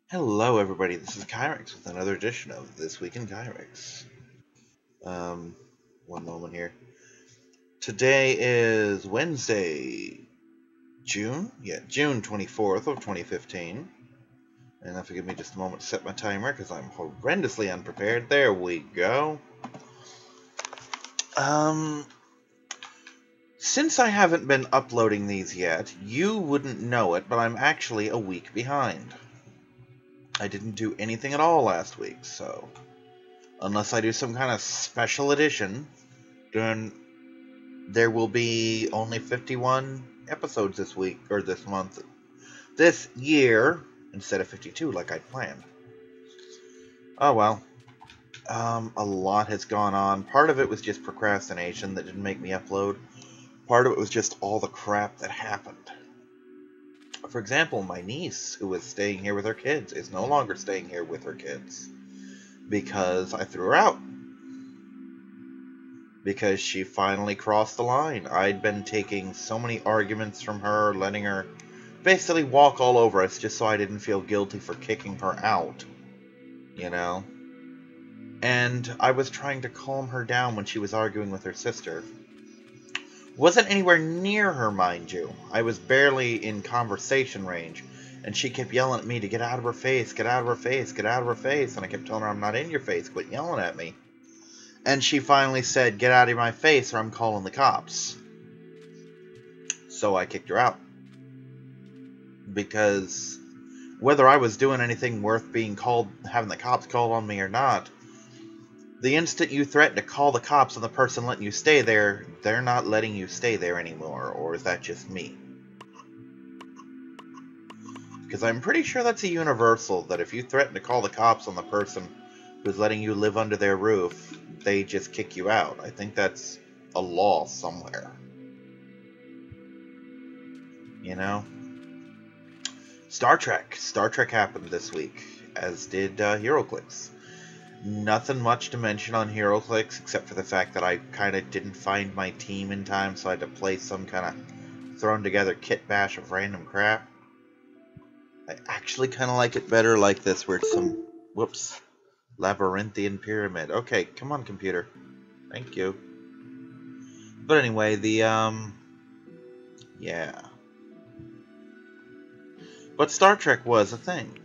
Hello, everybody. This is Kyrix with another edition of This Week in Kyrix. Um, One moment here. Today is Wednesday, June 24th of 2015. And if you give me just a moment to set my timer, because I'm horrendously unprepared. There we go. Since I haven't been uploading these yet, you wouldn't know it, but I'm actually a week behind. I didn't do anything at all last week, so unless I do some kind of special edition, then there will be only 51 episodes this week, or this month, this year, instead of 52 like I'd planned. Oh well. A lot has gone on. Part of it was just procrastination that didn't make me upload. Part of it was just all the crap that happened. For example, my niece, who was staying here with her kids, is no longer staying here with her kids. Because I threw her out. Because she finally crossed the line. I'd been taking so many arguments from her, letting her basically walk all over us just so I didn't feel guilty for kicking her out, you know? And I was trying to calm her down when she was arguing with her sister. Wasn't anywhere near her, mind you. I was barely in conversation range, and she kept yelling at me to get out of her face, get out of her face, get out of her face, and I kept telling her I'm not in your face, quit yelling at me. And she finally said, get out of my face or I'm calling the cops. So I kicked her out. Because whether I was doing anything worth being called, having the cops called on me or not, the instant you threaten to call the cops on the person letting you stay there, they're not letting you stay there anymore. Or is that just me? Because I'm pretty sure that's a universal, that if you threaten to call the cops on the person who's letting you live under their roof, they just kick you out. I think that's a law somewhere. You know? Star Trek. Star Trek happened this week, as did HeroClix. Nothing much to mention on HeroClix, except for the fact that I kind of didn't find my team in time, so I had to play some kind of thrown-together kit bash of random crap. I actually kind of like it better like this, where it's some... Whoops. Labyrinthian pyramid. Okay, come on, computer. Thank you. But anyway, yeah. But Star Trek was a thing.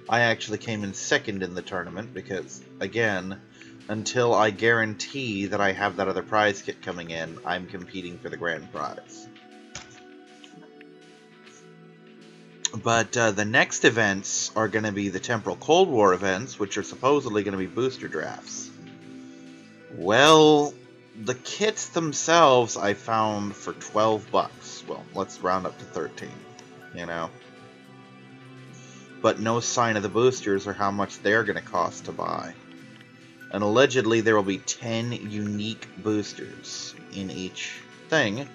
I actually came in second in the tournament because, again, until I guarantee that I have that other prize kit coming in, I'm competing for the grand prize. But the next events are going to be the Temporal Cold War events, which are supposedly going to be booster drafts. Well, the kits themselves I found for 12 bucks. Well, let's round up to 13, you know. But no sign of the boosters or how much they're going to cost to buy. And allegedly there will be 10 unique boosters in each thing,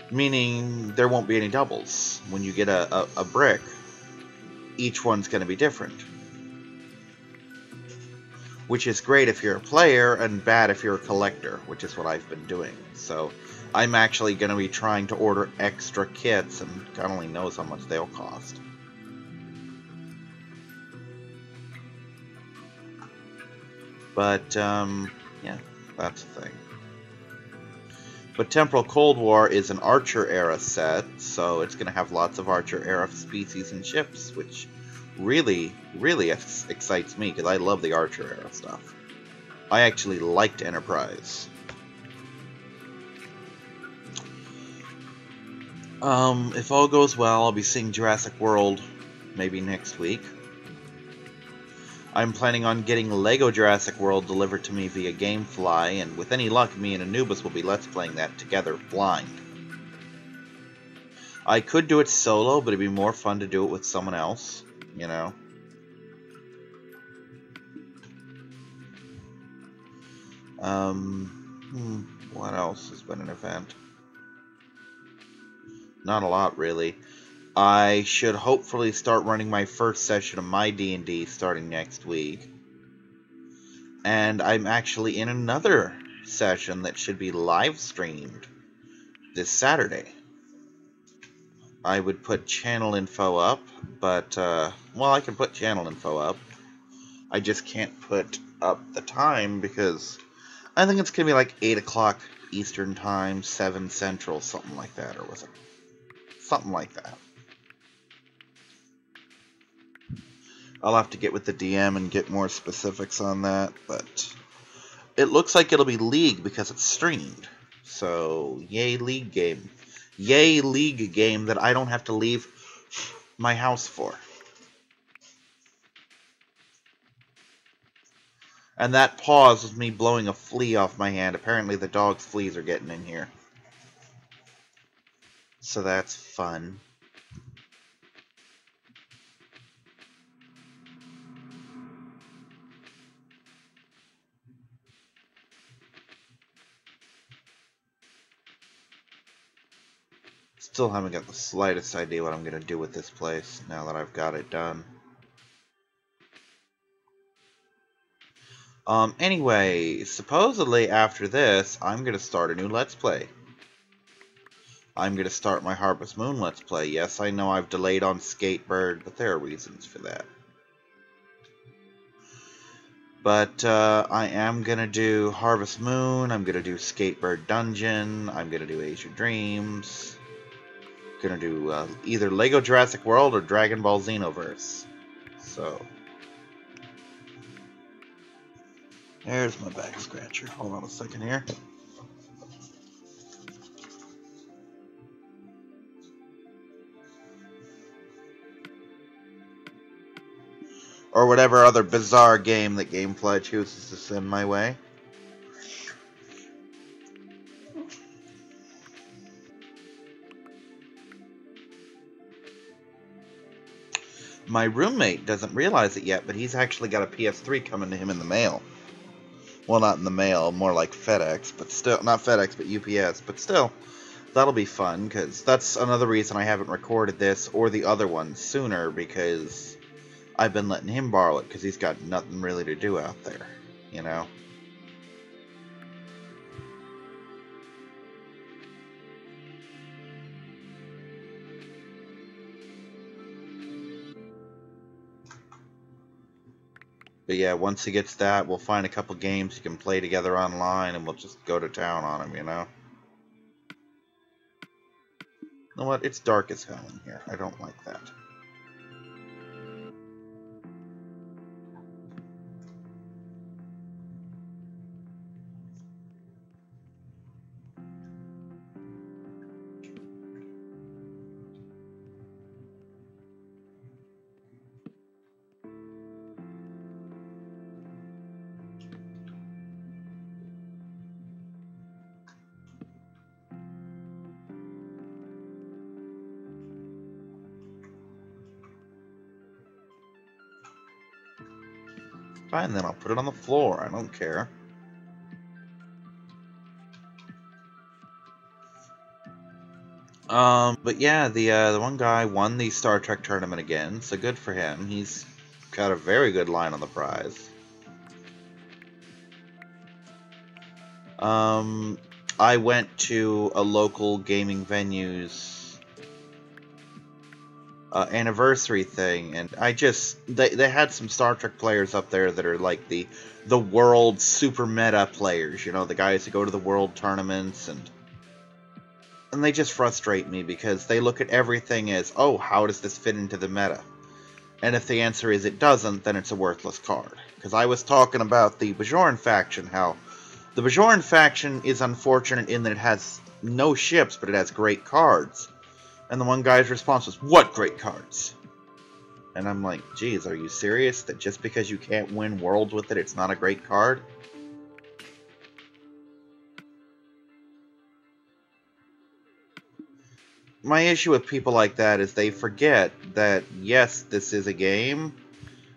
meaning there won't be any doubles. When you get a brick, each one's going to be different. Which is great if you're a player and bad if you're a collector, which is what I've been doing. So I'm actually going to be trying to order extra kits, and God only knows how much they'll cost. But, yeah, that's the thing. But Temporal Cold War is an Archer-era set, so it's going to have lots of Archer-era species and ships, which really, really excites me, because I love the Archer-era stuff. I actually liked Enterprise. If all goes well, I'll be seeing Jurassic World maybe next week. I'm planning on getting Lego Jurassic World delivered to me via Gamefly, and with any luck, me and Anubis will be Let's Playing that together, blind. I could do it solo, but it'd be more fun to do it with someone else, you know? What else has been an event? Not a lot, really. I should hopefully start running my first session of my D&D starting next week. And I'm actually in another session that should be live streamed this Saturday. I would put channel info up, but, well, I can put channel info up. I just can't put up the time because I think it's going to be like 8 o'clock Eastern Time, 7 Central, something like that, or was it? Something like that. I'll have to get with the DM and get more specifics on that, but it looks like it'll be League because it's streamed. So, yay League game. Yay League game that I don't have to leave my house for. And that pause was me blowing a flea off my hand. Apparently the dog's fleas are getting in here. So that's fun. Still haven't got the slightest idea what I'm going to do with this place now that I've got it done. Anyway, supposedly after this, I'm going to start a new Let's Play. I'm going to start my Harvest Moon Let's Play. Yes, I know I've delayed on Skatebird, but there are reasons for that. But I am going to do Harvest Moon, I'm going to do Skatebird Dungeon, I'm going to do Asia Dreams. Going to do either Lego Jurassic World or Dragon Ball Xenoverse. So, there's my back scratcher. Hold on a second here. Or whatever other bizarre game that Gamefly chooses to send my way. My roommate doesn't realize it yet, but he's actually got a PS3 coming to him in the mail. Well, not in the mail, more like FedEx, but still, not FedEx, but UPS, but still, that'll be fun, because that's another reason I haven't recorded this or the other one sooner, because I've been letting him borrow it, because he's got nothing really to do out there, you know? But yeah, once he gets that, we'll find a couple games you can play together online, and we'll just go to town on him, you know? You know what? It's dark as hell in here. I don't like that. Fine, then I'll put it on the floor. I don't care. But yeah, the one guy won the Star Trek tournament again, so good for him. He's got a very good line on the prize. I went to a local gaming venue's anniversary thing, and they had some Star Trek players up there that are like the world super meta players, you know, the guys who go to the world tournaments, and they just frustrate me because they look at everything as, oh, how does this fit into the meta? And if the answer is it doesn't, then it's a worthless card. Because I was talking about the Bajoran faction, how the Bajoran faction is unfortunate in that it has no ships, but it has great cards. And the one guy's response was, what great cards? And I'm like, geez, are you serious? That just because you can't win worlds with it, it's not a great card? My issue with people like that is they forget that, yes, this is a game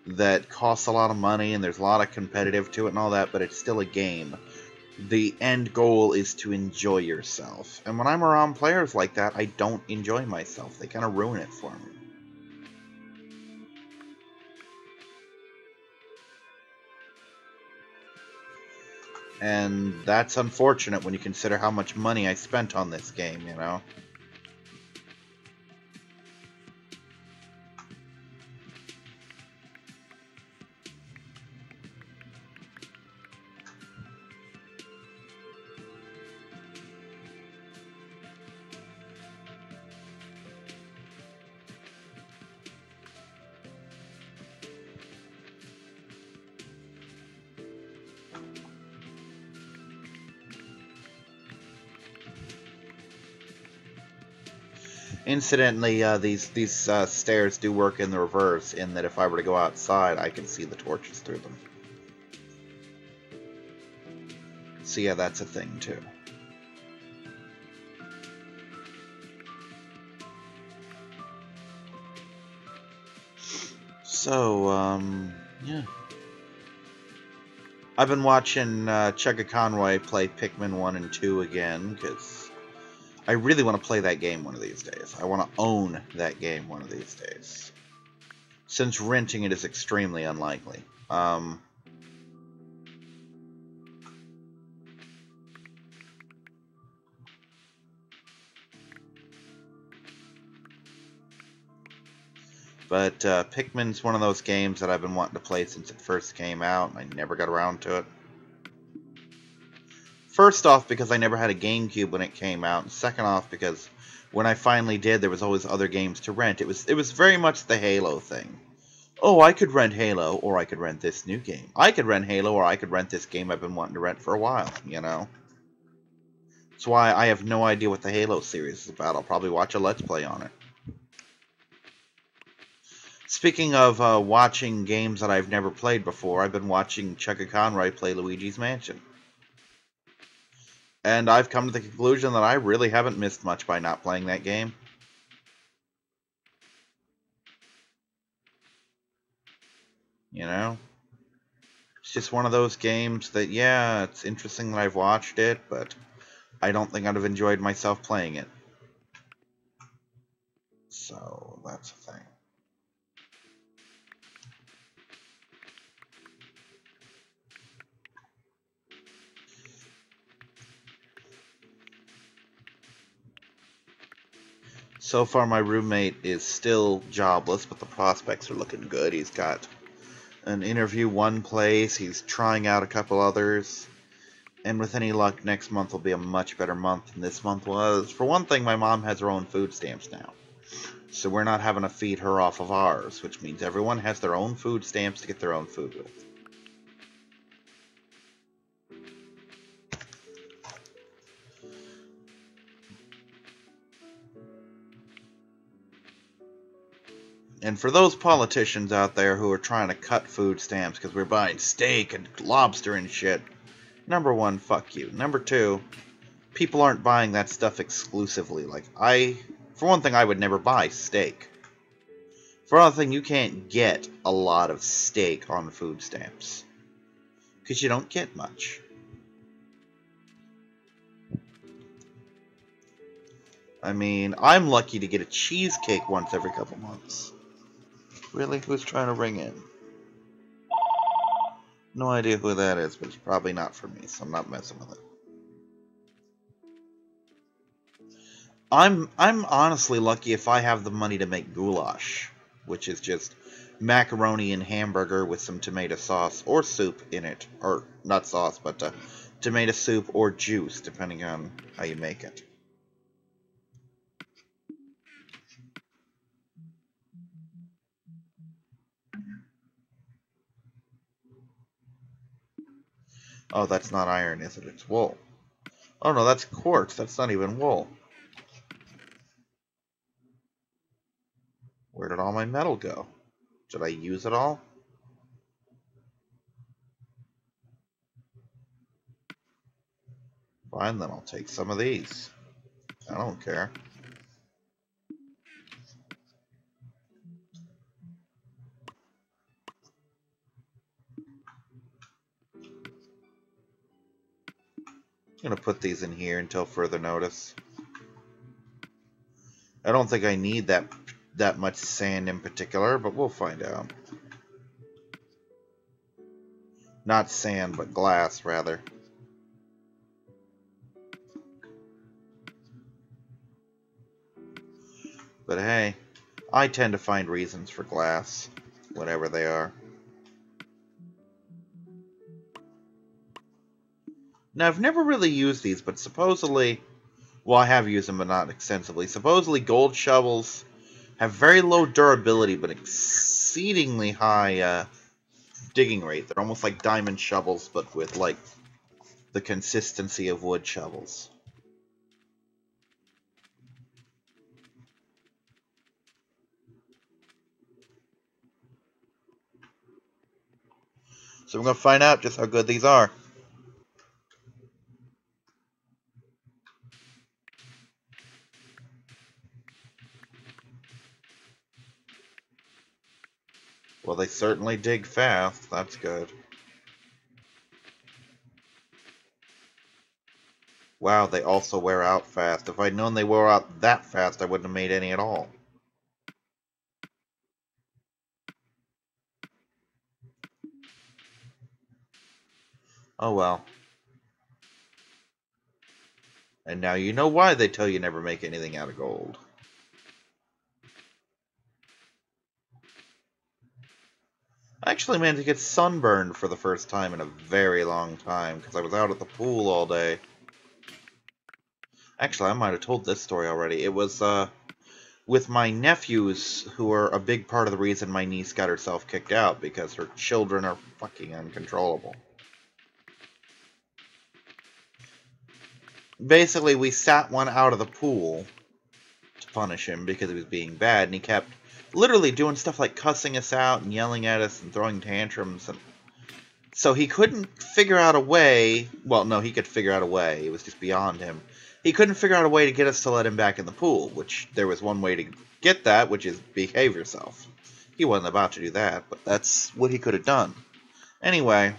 that costs a lot of money and there's a lot of competitive to it and all that, but it's still a game. The end goal is to enjoy yourself. And when I'm around players like that, I don't enjoy myself. They kind of ruin it for me. And that's unfortunate when you consider how much money I spent on this game, you know? Incidentally, these stairs do work in the reverse, in that if I were to go outside, I can see the torches through them. So yeah, that's a thing too. So, yeah. I've been watching Chugga Conroy play Pikmin 1 and 2 again, because I really want to play that game one of these days. I want to own that game one of these days. Since renting it is extremely unlikely. But Pikmin's one of those games that I've been wanting to play since it first came out, and I never got around to it. First off, because I never had a GameCube when it came out, and second off, because when I finally did, there was always other games to rent. It was very much the Halo thing. Oh, I could rent Halo, or I could rent this new game. I could rent Halo, or I could rent this game I've been wanting to rent for a while, you know? That's why I have no idea what the Halo series is about. I'll probably watch a Let's Play on it. Speaking of watching games that I've never played before, I've been watching Chugga Conroy play Luigi's Mansion. And I've come to the conclusion that I really haven't missed much by not playing that game. You know? It's just one of those games that, yeah, it's interesting that I've watched it, but I don't think I'd have enjoyed myself playing it. So, that's a thing. So far, my roommate is still jobless, but the prospects are looking good. He's got an interview one place, he's trying out a couple others, and with any luck, next month will be a much better month than this month was. For one thing, my mom has her own food stamps now, so we're not having to feed her off of ours, which means everyone has their own food stamps to get their own food with. And for those politicians out there who are trying to cut food stamps because we're buying steak and lobster and shit, number one, fuck you. Number two, people aren't buying that stuff exclusively. Like, for one thing, I would never buy steak. For another thing, you can't get a lot of steak on food stamps. Because you don't get much. I mean, I'm lucky to get a cheesecake once every couple months. Really? Who's trying to ring in? No idea who that is, but it's probably not for me, so I'm not messing with it. I'm honestly lucky if I have the money to make goulash, which is just macaroni and hamburger with some tomato sauce or soup in it. Or, not sauce, but tomato soup or juice, depending on how you make it. Oh, that's not iron, is it? It's wool. Oh no, that's quartz. That's not even wool. Where did all my metal go? Did I use it all? Fine, then I'll take some of these. I don't care. I'm going to put these in here until further notice. I don't think I need that much sand in particular, but we'll find out. Not sand, but glass, rather. But hey, I tend to find reasons for glass, whatever they are. Now, I've never really used these, but supposedly, well, I have used them, but not extensively. Supposedly, gold shovels have very low durability, but exceedingly high digging rate. They're almost like diamond shovels, but with, like, the consistency of wood shovels. So we're going to find out just how good these are. Well, they certainly dig fast. That's good. Wow, they also wear out fast. If I'd known they wore out that fast, I wouldn't have made any at all. Oh well. And now you know why they tell you never make anything out of gold. I actually managed to get sunburned for the first time in a very long time, because I was out at the pool all day. Actually, I might have told this story already. It was, with my nephews, who are a big part of the reason my niece got herself kicked out, because her children are fucking uncontrollable. Basically, we sat one out of the pool to punish him because he was being bad, and he kept literally doing stuff like cussing us out and yelling at us and throwing tantrums. And so he couldn't figure out a way. Well, no, he could figure out a way. It was just beyond him. He couldn't figure out a way to get us to let him back in the pool, which there was one way to get that, which is behave yourself. He wasn't about to do that, but that's what he could have done. Anyway,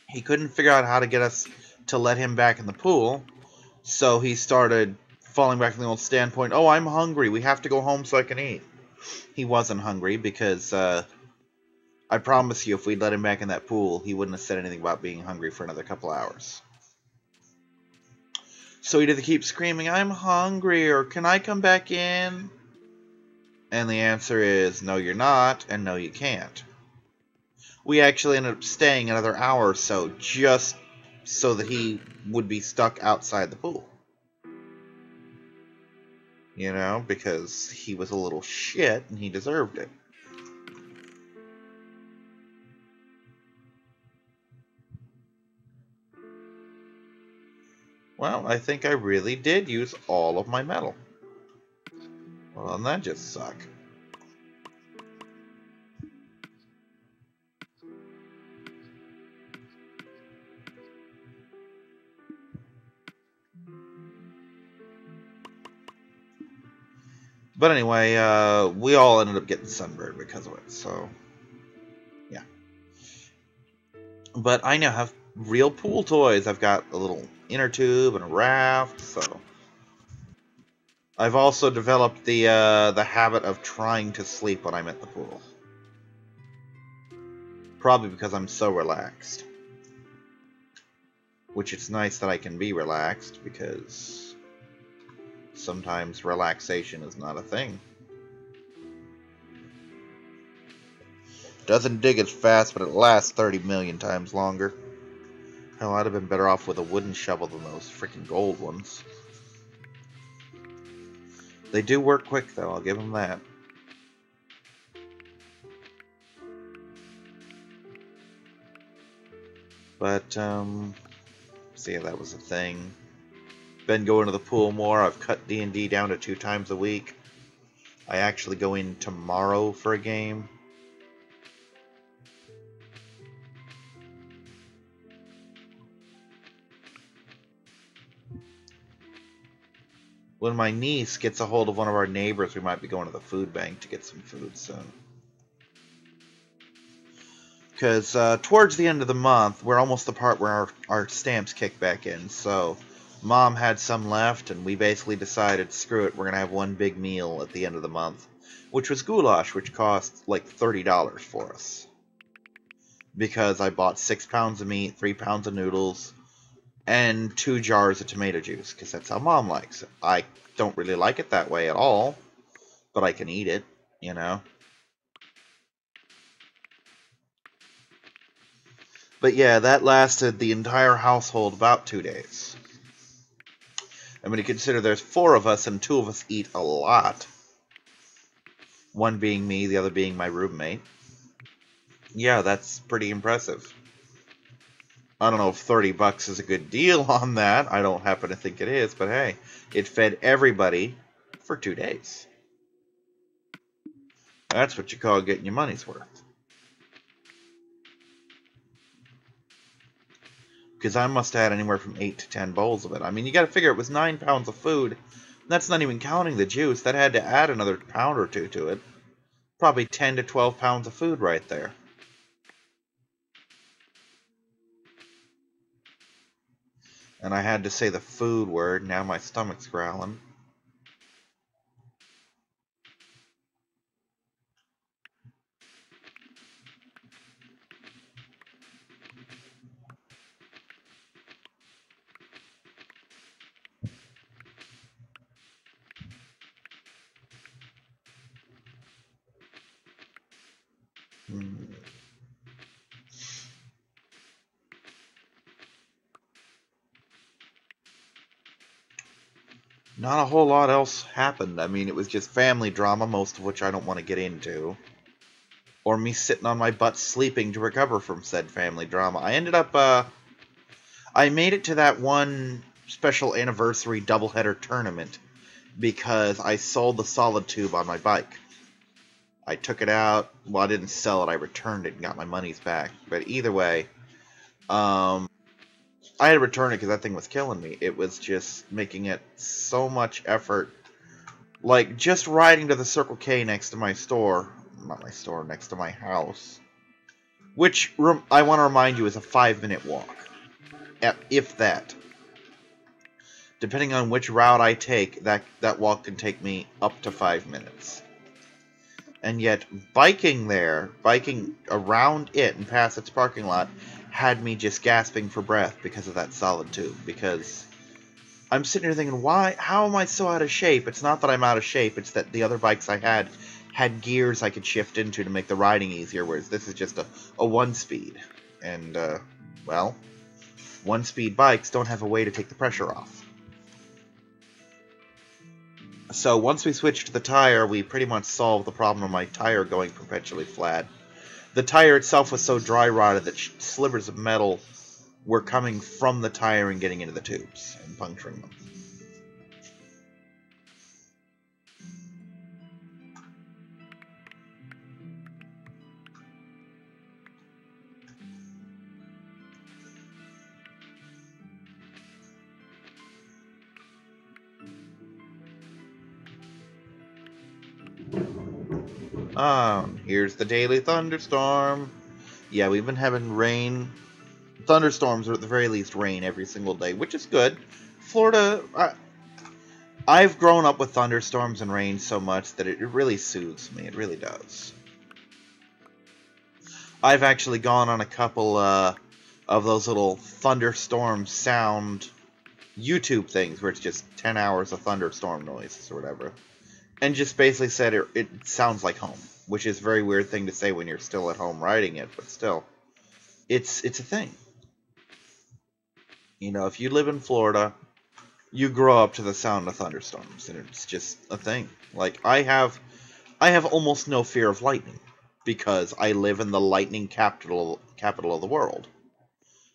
he couldn't figure out how to get us to let him back in the pool, so he started falling back to the old standpoint, oh, I'm hungry, we have to go home so I can eat. He wasn't hungry because, I promise you, if we'd let him back in that pool, he wouldn't have said anything about being hungry for another couple hours. So he'd either keep screaming, I'm hungry, or can I come back in? And the answer is, no you're not, and no you can't. We actually ended up staying another hour or so, just so that he would be stuck outside the pool. You know, because he was a little shit, and he deserved it. Well, I think I really did use all of my metal. Well, doesn't that just suck? But anyway, we all ended up getting sunburned because of it, so yeah. But I now have real pool toys. I've got a little inner tube and a raft, so I've also developed the habit of trying to sleep when I'm at the pool. Probably because I'm so relaxed. Which it's nice that I can be relaxed, because sometimes relaxation is not a thing. Doesn't dig as fast, but it lasts 30 million times longer. Hell, I'd have been better off with a wooden shovel than those freaking gold ones. They do work quick, though, I'll give them that. But, see, that was a thing. Been going to the pool more. I've cut D&D down to 2 times a week. I actually go in tomorrow for a game. When my niece gets a hold of one of our neighbors, we might be going to the food bank to get some food soon. Because towards the end of the month, we're almost the part where our stamps kick back in. So Mom had some left, and we basically decided, screw it, we're going to have one big meal at the end of the month. Which was goulash, which cost like $30 for us. Because I bought 6 pounds of meat, 3 pounds of noodles, and 2 jars of tomato juice, because that's how Mom likes it. I don't really like it that way at all, but I can eat it, you know. But yeah, that lasted the entire household about 2 days. I mean, you consider there's 4 of us, and 2 of us eat a lot. One being me, the other being my roommate. Yeah, that's pretty impressive. I don't know if $30 is a good deal on that. I don't happen to think it is, but hey, it fed everybody for 2 days. That's what you call getting your money's worth. Because I must have had anywhere from 8 to 10 bowls of it. I mean, you got to figure it was 9 pounds of food. That's not even counting the juice. That had to add another pound or two to it. Probably 10 to 12 pounds of food right there. And I had to say the food word. Now my stomach's growling. Not a whole lot else happened. I mean, it was just family drama, most of which I don't want to get into. Or me sitting on my butt sleeping to recover from said family drama. I ended up, I made it to that one special anniversary doubleheader tournament because I sold the solid tube on my bike. I took it out. Well, I didn't sell it. I returned it and got my monies back. But either way, I had to return it because that thing was killing me. It was just making it so much effort. Like, just riding to the Circle K next to my store. Not my store, next to my house. Which, I want to remind you, is a 5-minute walk. If that. Depending on which route I take, that walk can take me up to 5 minutes. And yet, biking there, biking around it and past its parking lot, had me just gasping for breath because of that solid tube. Because I'm sitting here thinking, how am I so out of shape? It's not that I'm out of shape, it's that the other bikes I had gears I could shift into to make the riding easier, whereas this is just a 1-speed. And, well, 1-speed bikes don't have a way to take the pressure off. So once we switched to the tire, we pretty much solved the problem of my tire going perpetually flat. The tire itself was so dry rotted that slivers of metal were coming from the tire and getting into the tubes and puncturing them. Here's the daily thunderstorm. Yeah, we've been having rain. Thunderstorms, or at the very least rain, every single day, which is good. Florida, I've grown up with thunderstorms and rain so much that it really soothes me. It really does. I've actually gone on a couple of those little thunderstorm sound YouTube things where it's just 10 hours of thunderstorm noises or whatever. And just basically said it sounds like home, which is a very weird thing to say when you're still at home writing it, but still. It's a thing. You know, if you live in Florida, you grow up to the sound of thunderstorms, and it's just a thing. Like, I have almost no fear of lightning, because I live in the lightning capital of the world.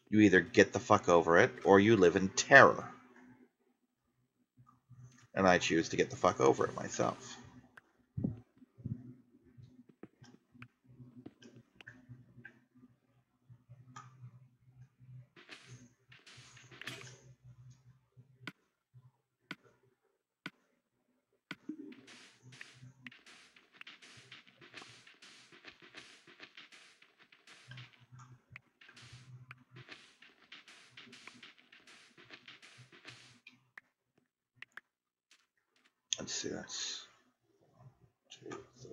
You either get the fuck over it, or you live in terror. And I choose to get the fuck over it myself. Let's see, that's 2, 3.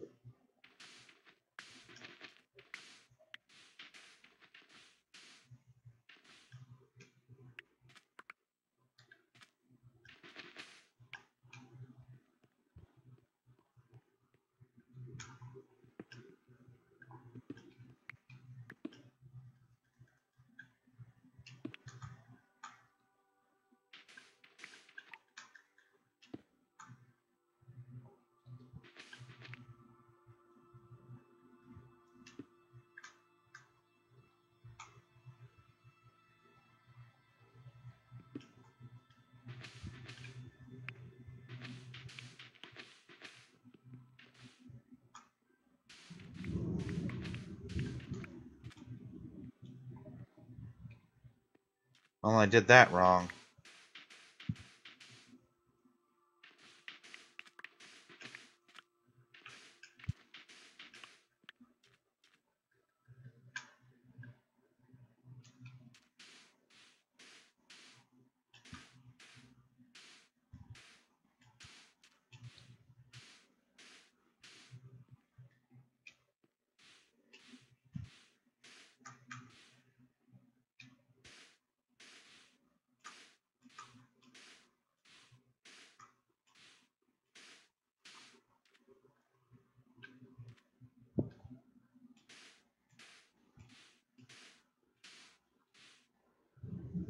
Well, I did that wrong.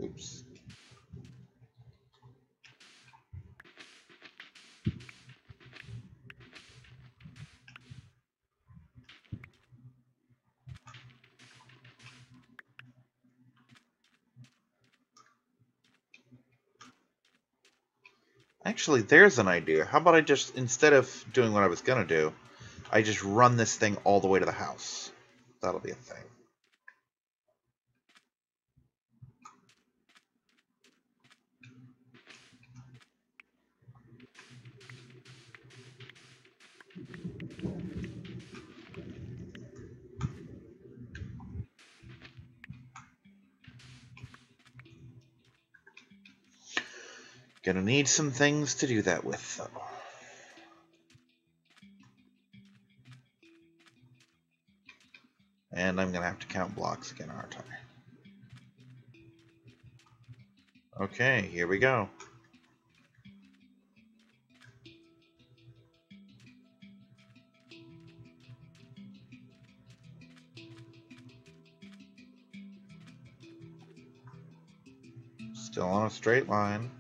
Oops. Actually, there's an idea. How about I just, instead of doing what I was gonna do, I just run this thing all the way to the house. That'll be a thing. Gonna need some things to do that with, though. And I'm gonna have to count blocks again, aren't I? Okay, here we go. Still on a straight line.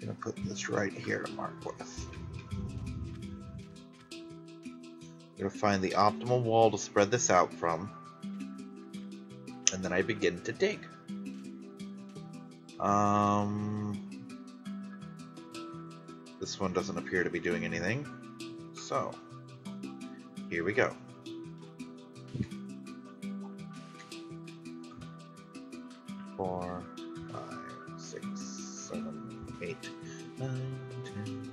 Gonna put this right here to mark with. Gonna find the optimal wall to spread this out from, and then I begin to dig. This one doesn't appear to be doing anything, so here we go. 4, 5, 6, 7, 8, 9, 10.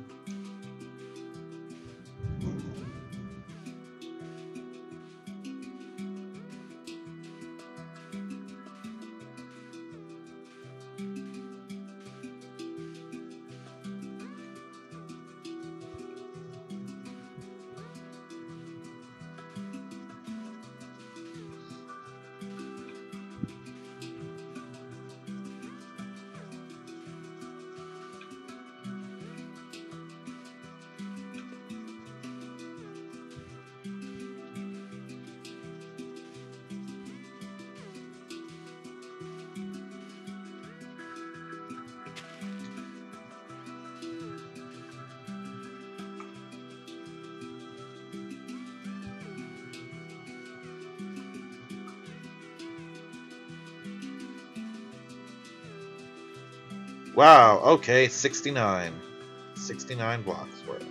Wow, okay, 69. 69 blocks worth.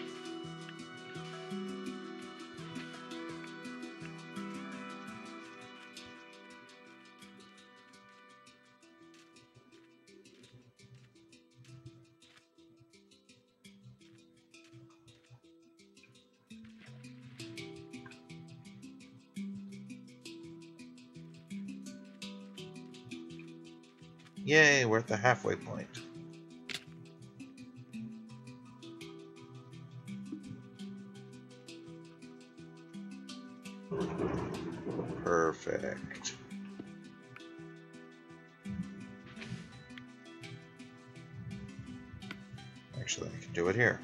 Yay, we're at the halfway point. Perfect. Actually, I can do it here.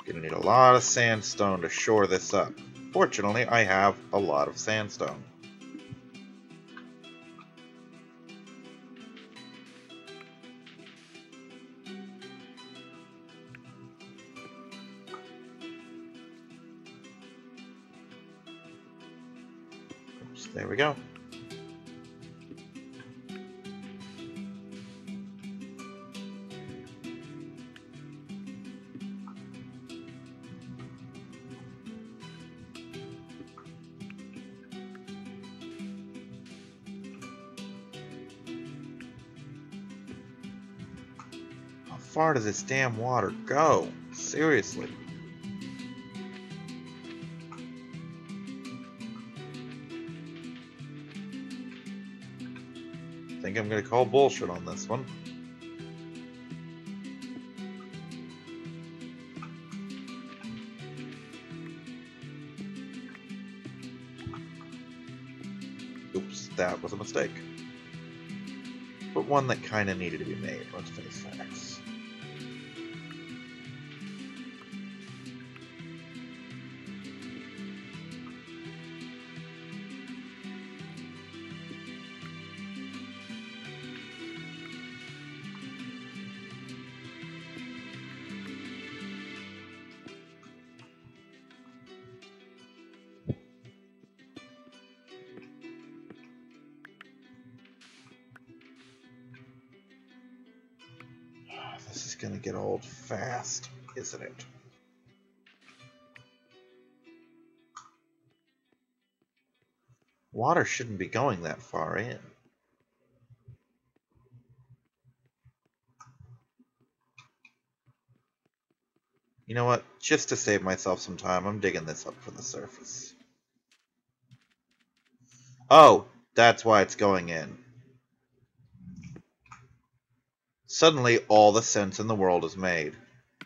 Gonna need a lot of sandstone to shore this up. Fortunately, I have a lot of sandstone. So there we go. How far does this damn water go? Seriously. I think I'm gonna call bullshit on this one. Oops, that was a mistake. But one that kinda needed to be made, let's face facts. This is gonna get old fast, isn't it? Water shouldn't be going that far in. You know what? Just to save myself some time, I'm digging this up from the surface. Oh, that's why it's going in. Suddenly, all the sense in the world is made.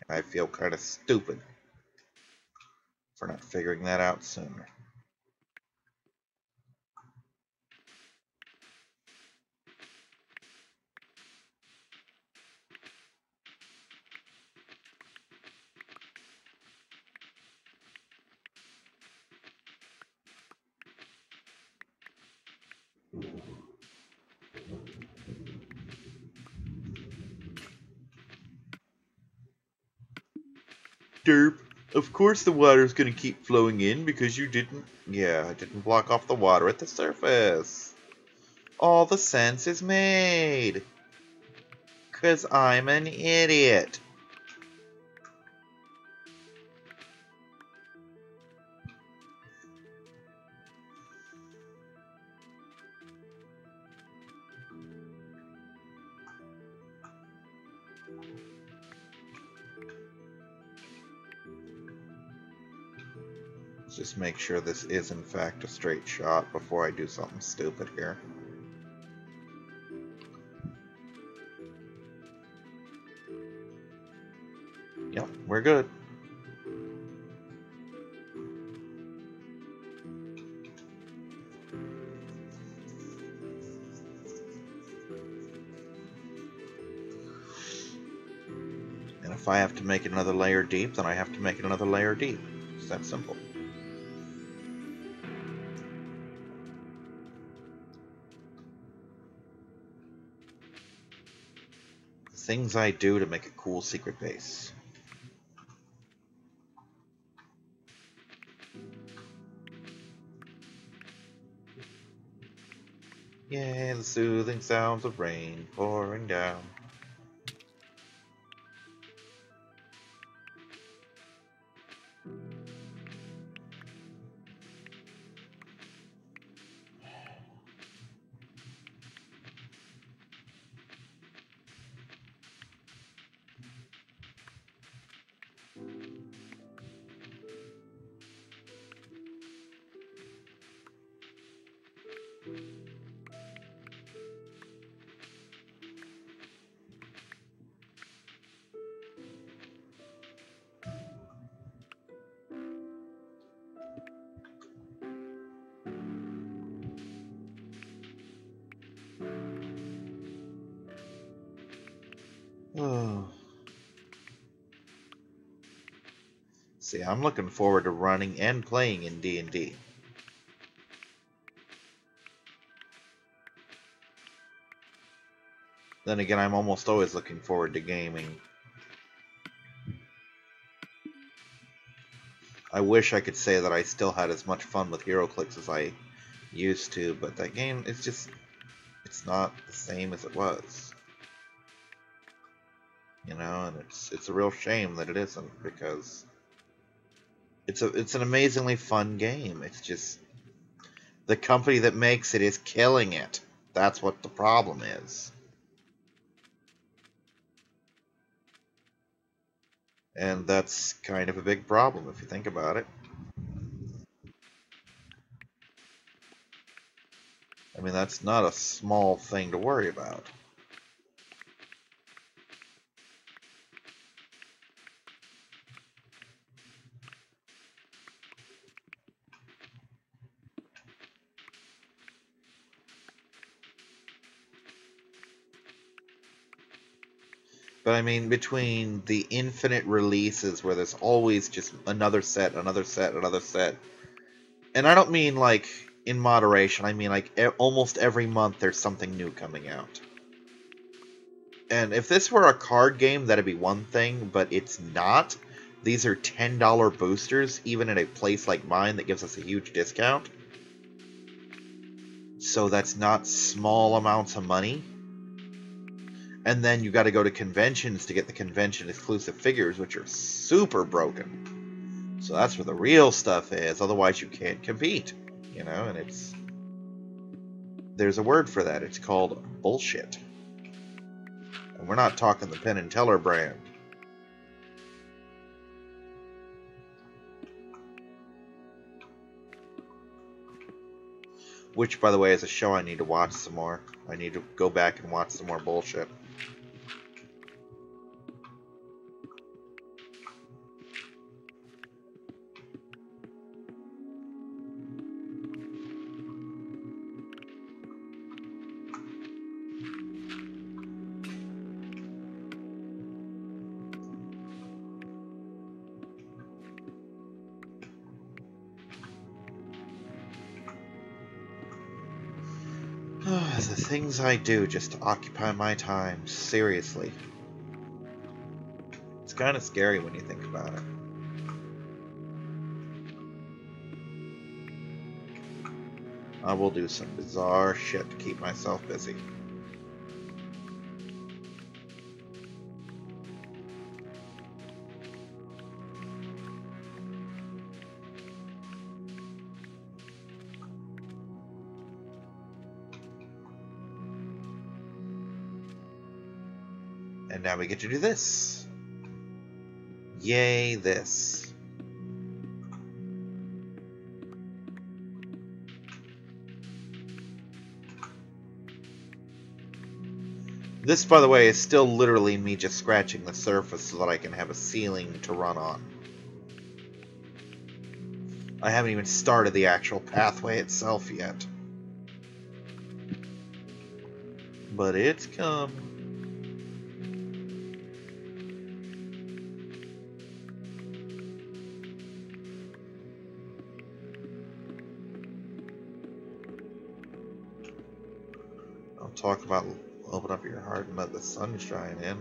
I feel kind of stupid for not figuring that out sooner. Derp. Of course the water's gonna keep flowing in because you didn't... Yeah, I didn't block off the water at the surface. All the sense is made. 'Cause I'm an idiot. Just make sure this is in fact a straight shot before I do something stupid here. Yep, we're good. And if I have to make it another layer deep, then I have to make it another layer deep. It's that simple. Things I do to make a cool secret base. Yay, the soothing sounds of rain pouring down. Oh. See, I'm looking forward to running and playing in D&D. Then again, I'm almost always looking forward to gaming. I wish I could say that I still had as much fun with HeroClix as I used to, but that game is just, it's not the same as it was. You know, and it's a real shame that it isn't, because it's an amazingly fun game. It's just the company that makes it is killing it. That's what the problem is. And that's kind of a big problem if you think about it. I mean, that's not a small thing to worry about. But I mean, between the infinite releases where there's always just another set, another set, another set. And I don't mean like in moderation, I mean like almost every month there's something new coming out. And if this were a card game, that'd be one thing, but it's not. These are $10 boosters, even in a place like mine that gives us a huge discount. So that's not small amounts of money. And then you got to go to conventions to get the convention exclusive figures, which are super broken. So that's where the real stuff is. Otherwise, you can't compete. You know, and there's a word for that. It's called bullshit. And we're not talking the Penn and Teller brand. Which, by the way, is a show I need to watch some more. I need to go back and watch some more bullshit. The things I do just to occupy my time, seriously. It's kind of scary when you think about it. I will do some bizarre shit to keep myself busy. And now we get to do this. Yay, this. This, by the way, is still literally me just scratching the surface so that I can have a ceiling to run on. I haven't even started the actual pathway itself yet. But it's come. I'll talk about open up your heart and let the sun shine in.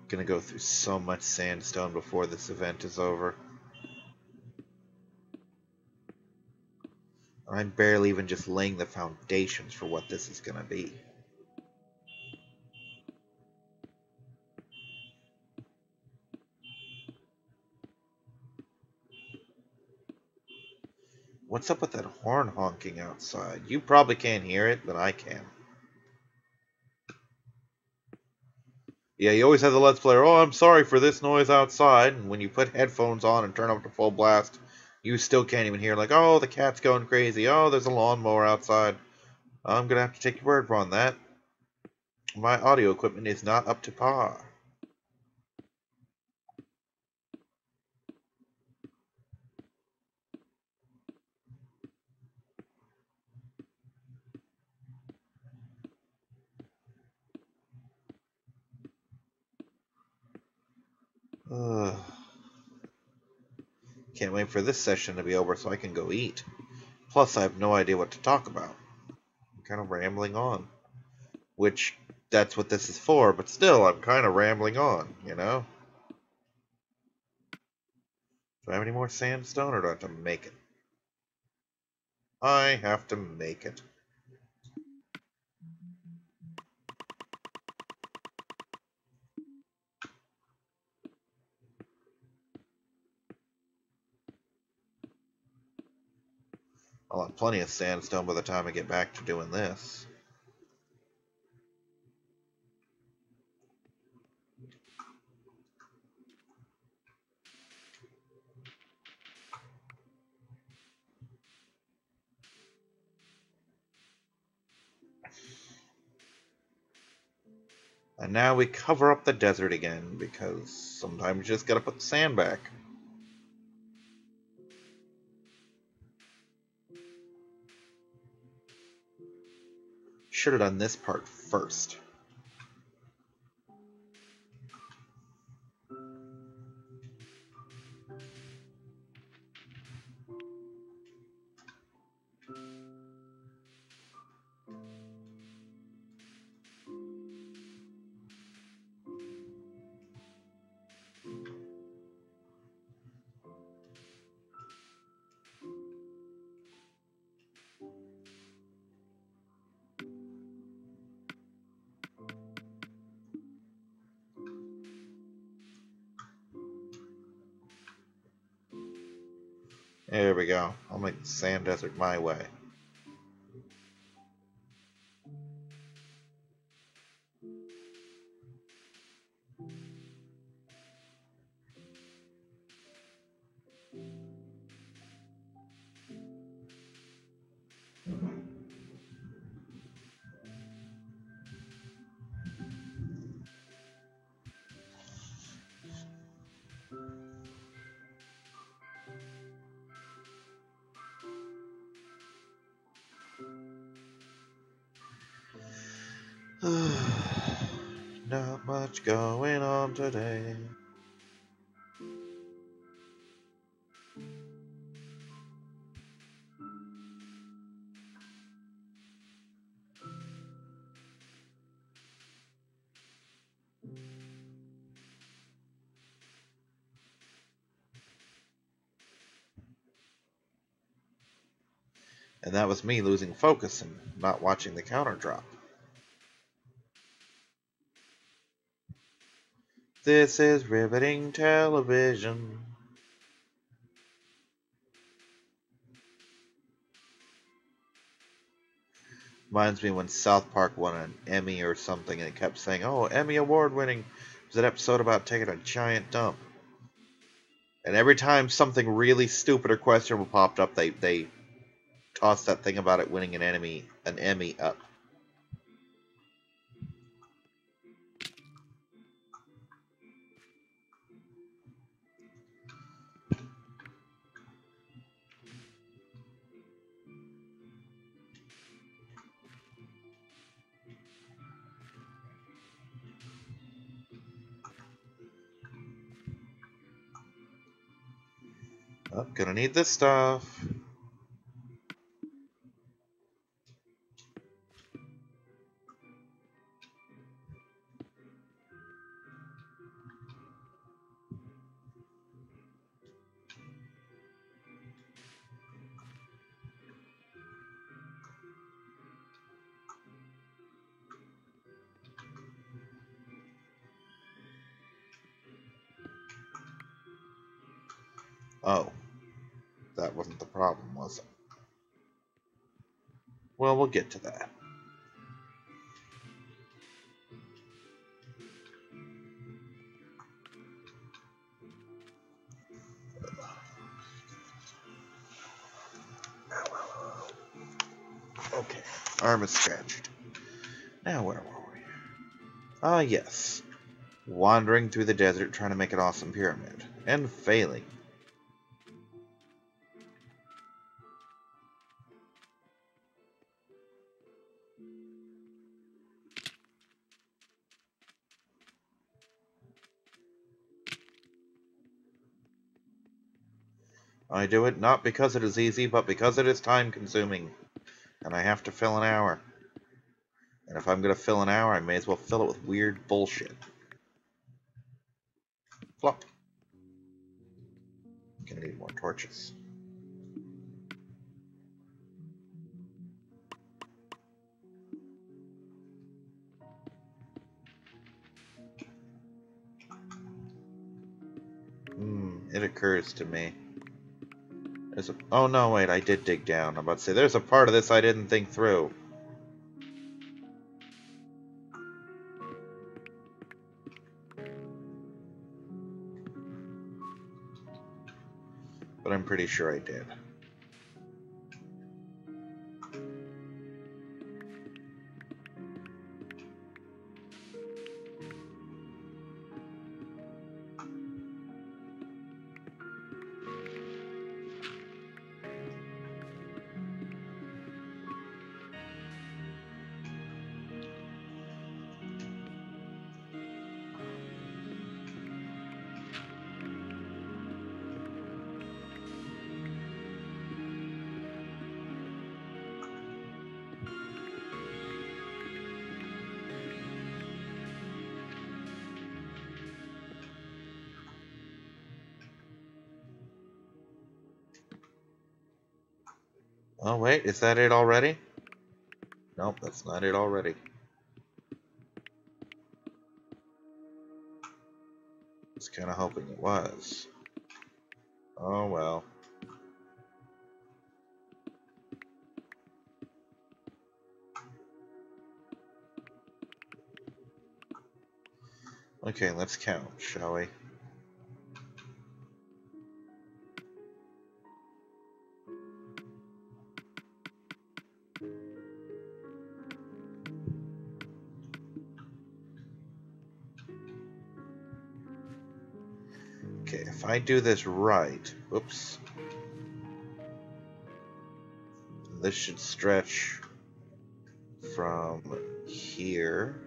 Gonna go through so much sandstone before this event is over. I'm barely even just laying the foundations for what this is gonna be. What's up with that horn honking outside? You probably can't hear it, but I can. Yeah, you always have the Let's Player, oh, I'm sorry for this noise outside, and when you put headphones on and turn up to full blast, you still can't even hear, like, oh, the cat's going crazy, oh, there's a lawnmower outside. I'm gonna have to take your word on that. My audio equipment is not up to par. Can't wait for this session to be over so I can go eat. Plus, I have no idea what to talk about. I'm kind of rambling on. Which, that's what this is for, but still, I'm kind of rambling on, you know? Do I have any more sandstone, or do I have to make it? I have to make it. I'll have plenty of sandstone by the time I get back to doing this. And now we cover up the desert again, because sometimes you just gotta put the sand back. Should have done this part first. There we go. I'll make the sand desert my way. Not much going on today. And that was me losing focus and not watching the counter drop. This is riveting television. Reminds me when South Park won an Emmy or something and it kept saying, oh, Emmy award winning. It was an episode about taking a giant dump. And every time something really stupid or questionable popped up, they tossed that thing about it winning an Emmy up. Oh, gonna need this stuff. Oh, that wasn't the problem, was it? Well, we'll get to that. Okay, arm is scratched. Now where were we? Ah, yes. Wandering through the desert trying to make an awesome pyramid. And failing. I do it not because it is easy, but because it is time-consuming. And I have to fill an hour. And if I'm going to fill an hour, I may as well fill it with weird bullshit. Flop. Gonna need more torches. It occurs to me. Oh no, wait, I did dig down. I'm about to say, there's a part of this I didn't think through. But I'm pretty sure I did. Oh wait, is that it already? Nope, that's not it already. I was kind of hoping it was. Oh well. Okay, let's count, shall we? Okay, if I do this right, oops, this should stretch from here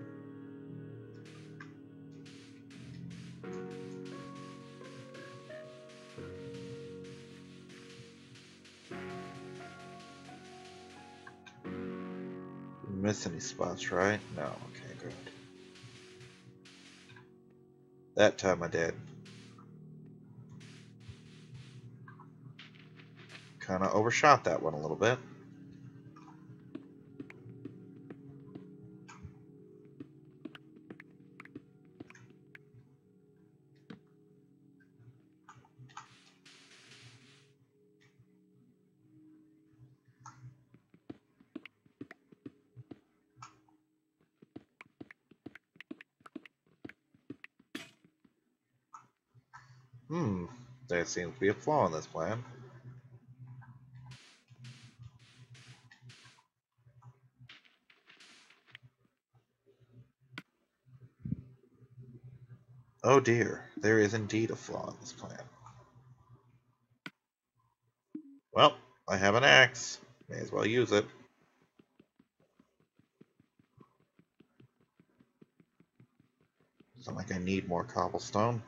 miss any spots, right? No, okay, good. That time I did. Kinda overshot that one a little bit. There seems to be a flaw in this plan. Oh dear, there is indeed a flaw in this plan. Well, I have an axe. May as well use it. It's not like I need more cobblestone.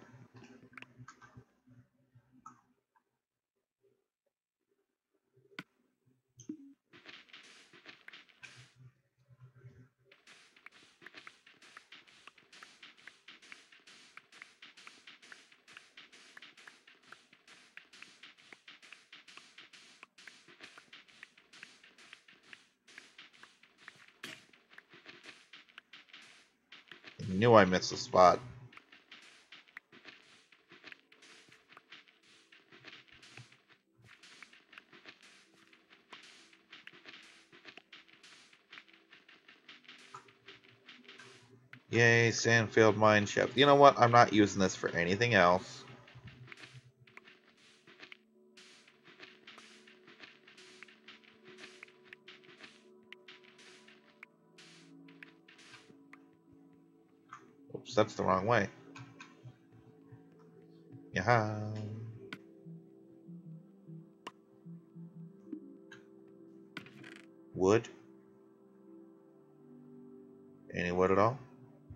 I knew I missed a spot. Yay, Sandfield Mine Shaft. You know what? I'm not using this for anything else. Oops, that's the wrong way. Yaha. Wood? Any wood at all?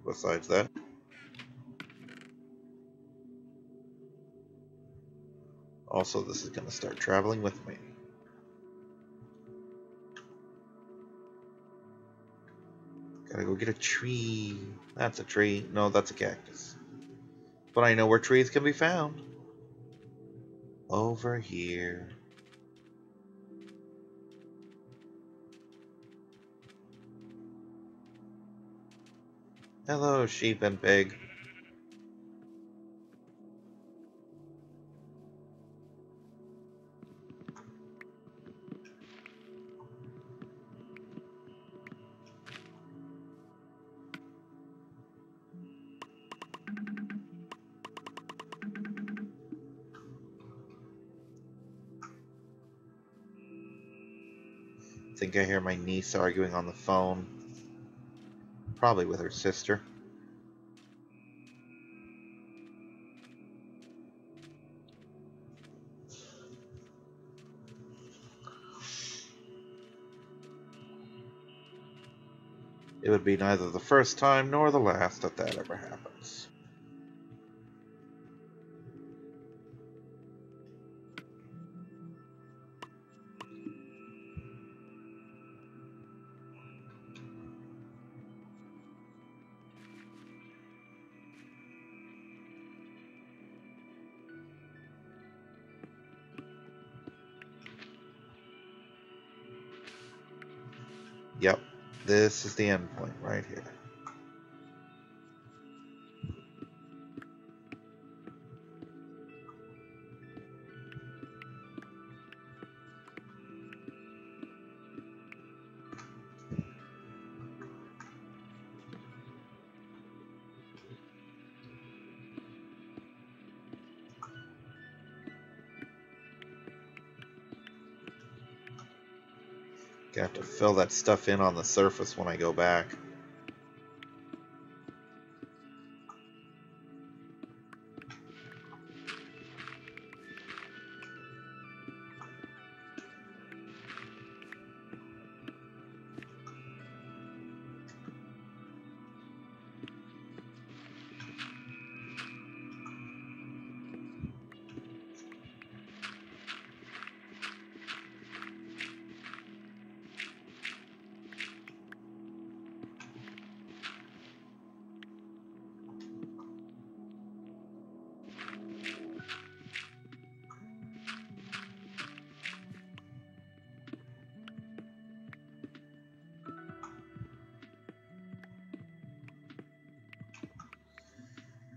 Besides that? Also, this is going to start traveling with me. Gotta go get a tree. That's a tree. No, that's a cactus. But I know where trees can be found. Over here. Hello, sheep and pig. I think I hear my niece arguing on the phone. Probably with her sister. It would be neither the first time nor the last that ever happens. Yep, this is the end point right here. Gonna have to fill that stuff in on the surface when I go back.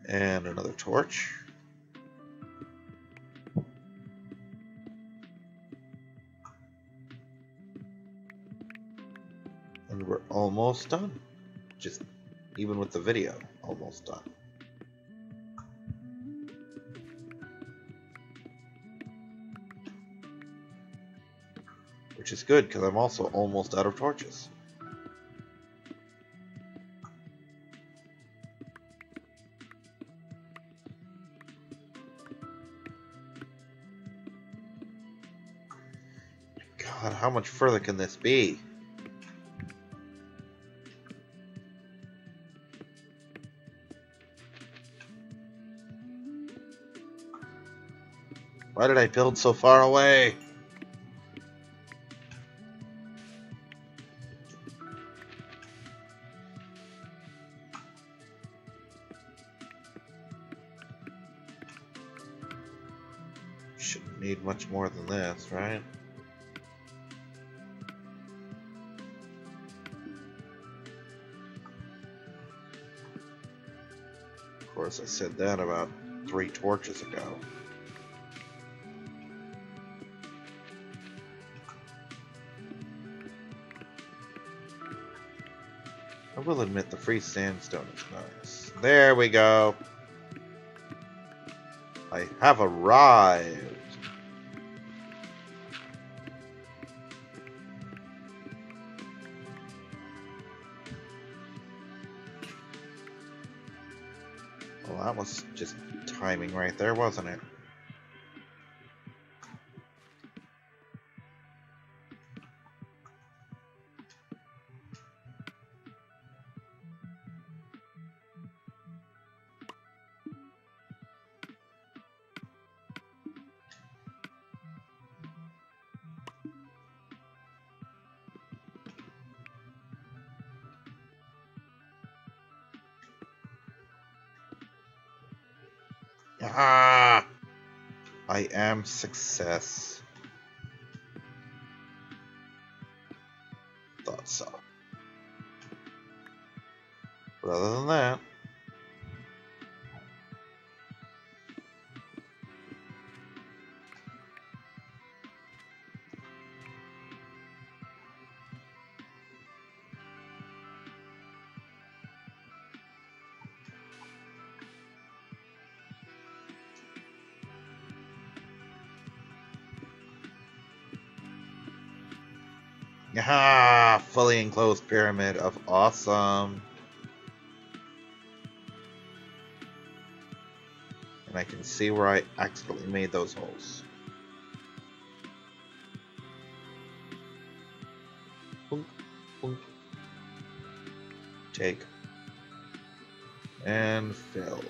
And another torch. And we're almost done. Just even with the video, almost done. Which is good, because I'm also almost out of torches. God, how much further can this be? Why did I build so far away? Shouldn't need much more than this, right? Of course, I said that about 3 torches ago. I will admit the free sandstone is nice. There we go. I have arrived. Well, that was just timing right there, wasn't it? Ah! I am success. Thought so. But other than that... Yaha! Fully enclosed pyramid of awesome. And I can see where I accidentally made those holes. Boink, boink. Take. And fill.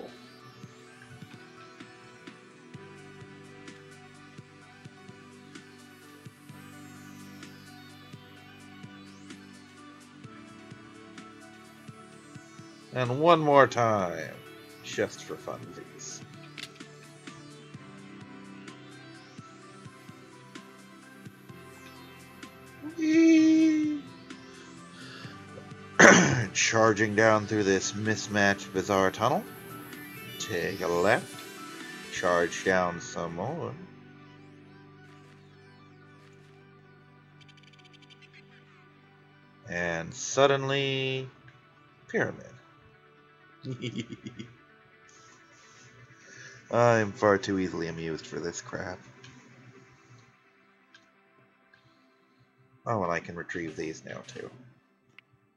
And one more time, just for funsies. Charging down through this mismatched bizarre tunnel. Take a left. Charge down some more. And suddenly, pyramid. I'm far too easily amused for this crap. Oh, and I can retrieve these now too.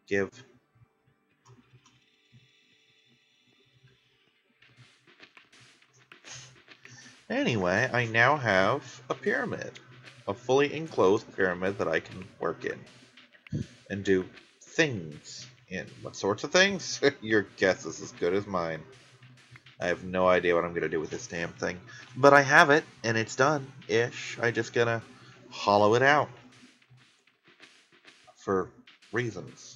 Give. Anyway, I now have a pyramid. A fully enclosed pyramid that I can work in. And do things in. What sorts of things? Your guess is as good as mine. I have no idea what I'm going to do with this damn thing. But I have it, and it's done-ish. I just gotta hollow it out. For reasons.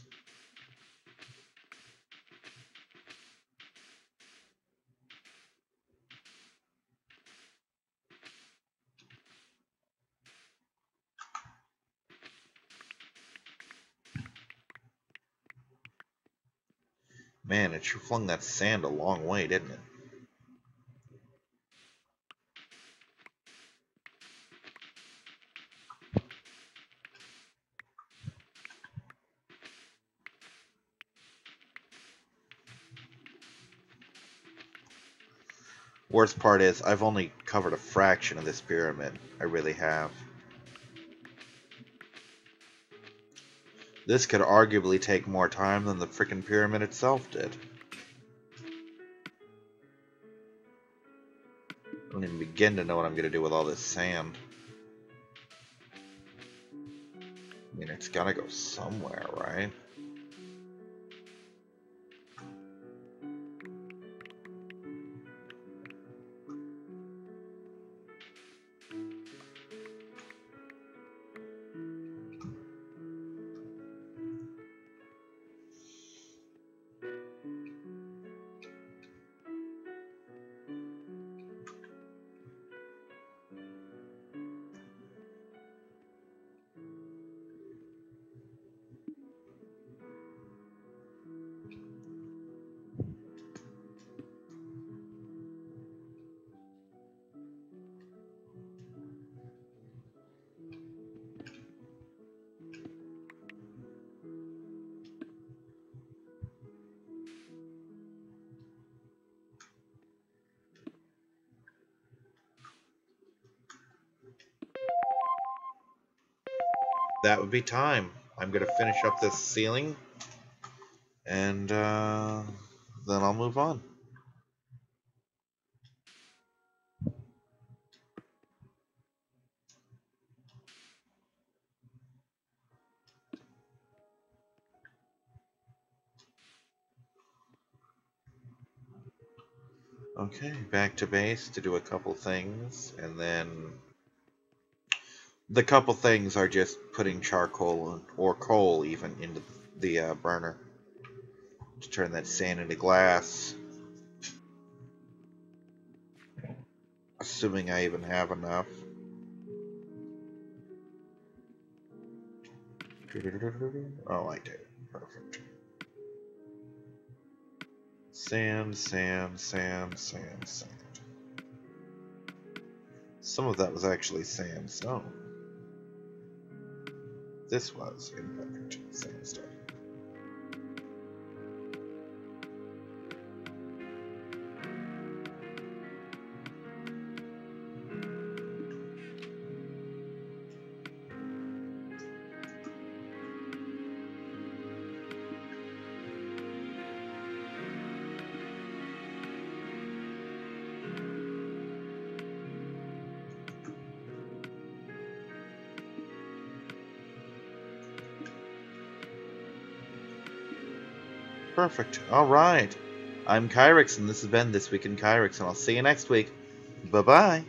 Man, it sure flung that sand a long way, didn't it? Worst part is, I've only covered a fraction of this pyramid. I really have. This could arguably take more time than the frickin' pyramid itself did. I don't even begin to know what I'm going to do with all this sand. I mean, it's gotta go somewhere, right? That would be time. I'm gonna finish up this ceiling, and then I'll move on. Okay, back to base to do a couple things, and then the couple things are just putting charcoal or coal even into the burner to turn that sand into glass. assuming I even have enough. Oh, I do. Perfect. Sand, sand, sand, sand, sand. Some of that was actually sandstone. This was, in fact, sandstone. Perfect. Alright. I'm Kyrix, and this has been This Week in Kyrix, and I'll see you next week. Bye-bye.